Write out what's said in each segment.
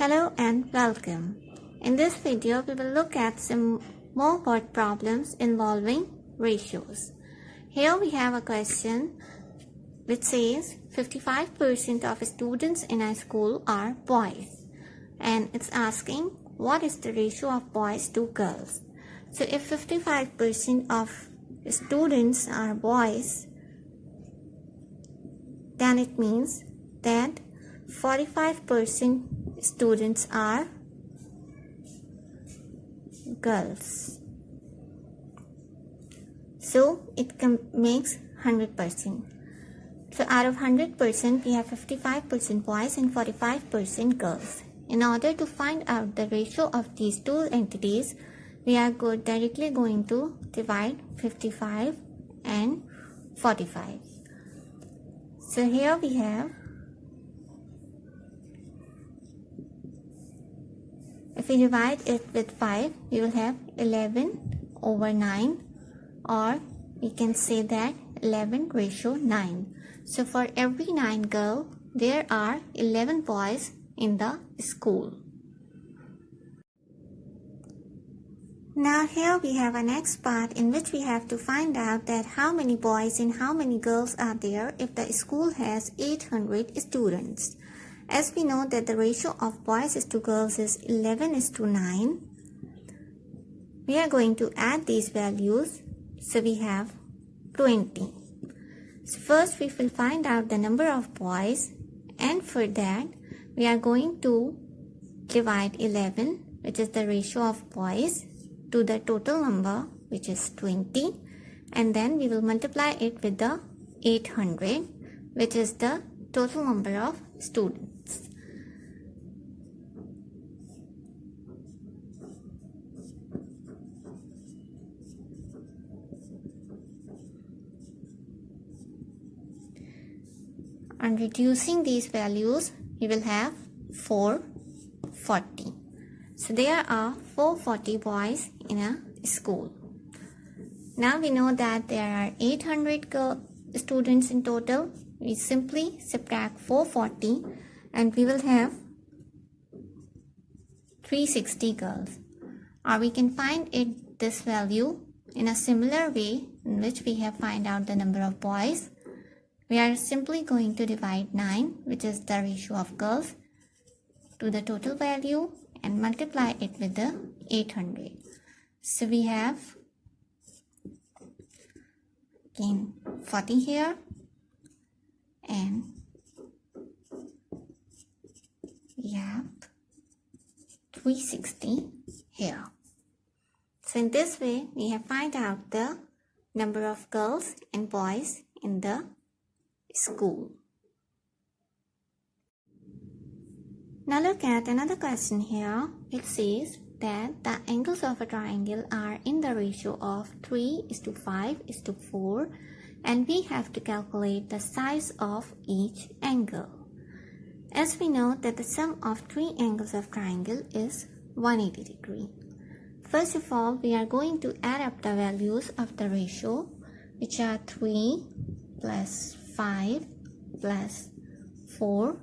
Hello and welcome. In this video, we will look at some more word problems involving ratios. Here we have a question which says 55% of students in a school are boys, and it's asking what is the ratio of boys to girls. So if 55% of students are boys, then it means that 45% students are girls. So it makes 100%. So out of 100%, we have 55% boys and 45% girls. In order to find out the ratio of these two entities, we are directly going to divide 55 and 45. So here we have, if we divide it with 5, we will have 11 over 9, or we can say that 11 ratio 9. So for every 9 girls, there are 11 boys in the school. Now here we have a next part in which we have to find out that how many boys and how many girls are there if the school has 800 students. As we know that the ratio of boys to girls is 11:9, we are going to add these values. So we have 20. So first we will find out the number of boys, and for that we are going to divide 11, which is the ratio of boys, to the total number, which is 20, and then we will multiply it with the 800, which is the total number of students. On reducing these values, we will have 440. So there are 440 boys in a school. Now we know that there are 800 students in total. We simply subtract 440 and we will have 360 girls. Or we can find this value in a similar way in which we have find out the number of boys. We are simply going to divide 9, which is the ratio of girls, to the total value and multiply it with the 800. So we have again 40 here and we have 360 here. So in this way we have find out the number of girls and boys in the school. Now look at another question here. It says that the angles of a triangle are in the ratio of 3:5:4, and we have to calculate the size of each angle. As we know that the sum of 3 angles of triangle is 180 degree. First of all, we are going to add up the values of the ratio, which are 3 plus 5 plus 4,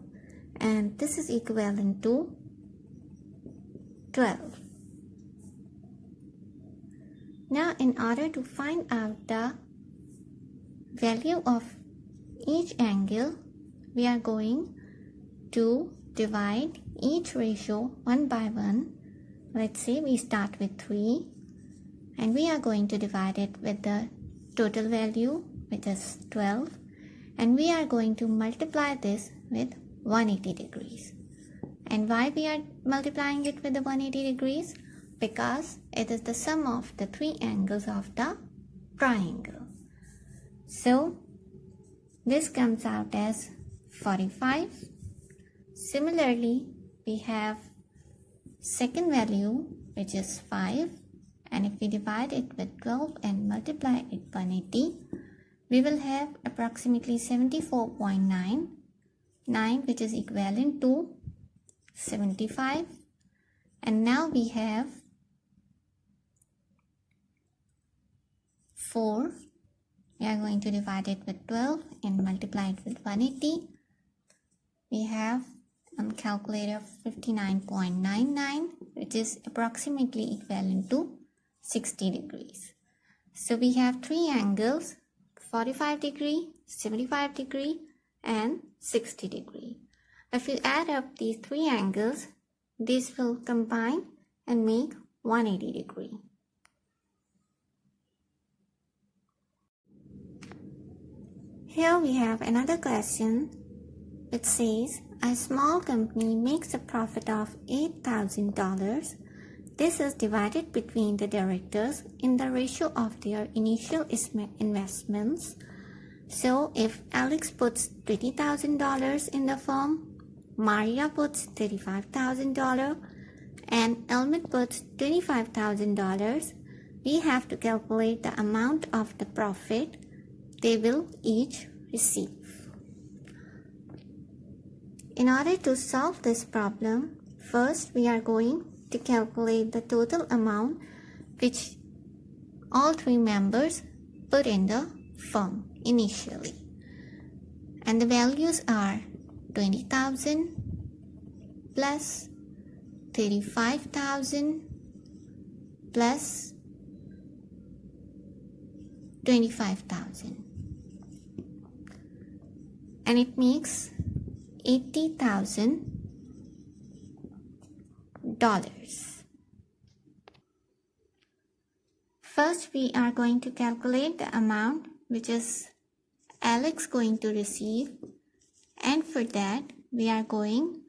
and this is equivalent to 12. Now in order to find out the value of each angle, we are going to divide each ratio one by one. Let's say we start with 3 and we are going to divide it with the total value, which is 12, and we are going to multiply this with 180 degrees. And why we are multiplying it with the 180 degrees? Because it is the sum of the 3 angles of the triangle. So this comes out as 45. Similarly, we have second value, which is 5, and if we divide it with 12 and multiply it 180, we will have approximately 74.99, which is equivalent to 75. And now we have 4. We are going to divide it with 12 and multiply it with 180. We have on calculate of 59.99, which is approximately equivalent to 60 degrees. So we have three angles, 45 degree, 75 degree and 60 degree. If you add up these three angles, these will combine and make 180 degree. Here we have another question which says a small company makes a profit of $8,000. This is divided between the directors in the ratio of their initial investments. So if Alex puts $20,000 in the firm, Maria puts $35,000 and Almet puts $25,000, we have to calculate the amount of the profit they will each receive. In order to solve this problem, first we are going to calculate the total amount which all three members put in the firm initially. And the values are 20,000 plus 35,000 plus 25,000. And it makes $80,000. First, we are going to calculate the amount which is Alex going to receive, and for that we are going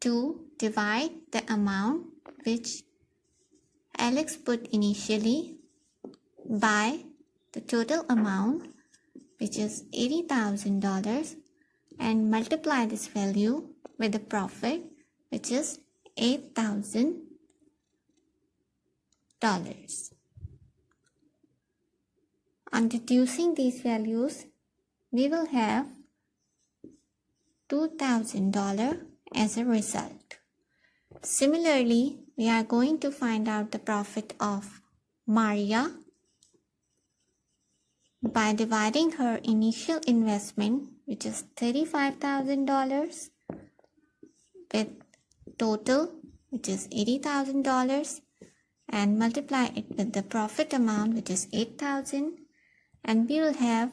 to divide the amount which Alex put initially by the total amount, which is $80,000, and multiply this value with the profit, which is $8,000. On deducing these values, we will have $2,000 as a result. Similarly, we are going to find out the profit of Maria by dividing her initial investment, which is $35,000, with total, which is $80,000, and multiply it with the profit amount, which is $8,000, and we will have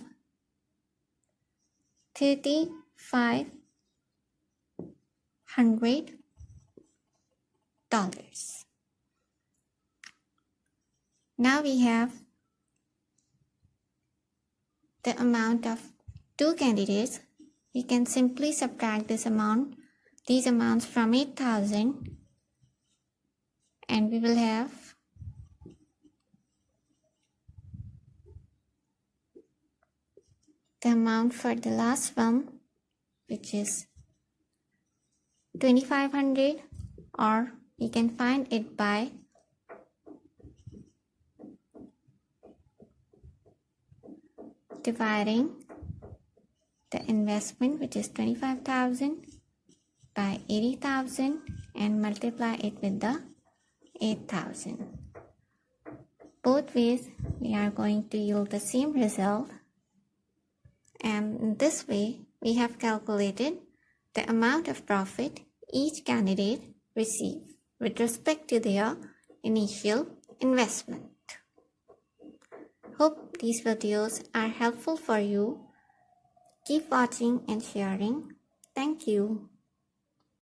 $3,500. Now we have the amount of two candidates. We can simply subtract these amounts from 8,000, and we will have the amount for the last one, which is 2,500, or we can find it by dividing the investment, which is 25,000, by 80,000 and multiply it with the 8,000. Both ways we are going to yield the same result, and in this way we have calculated the amount of profit each candidate received with respect to their initial investment. Hope these videos are helpful for you. Keep watching and sharing. Thank you.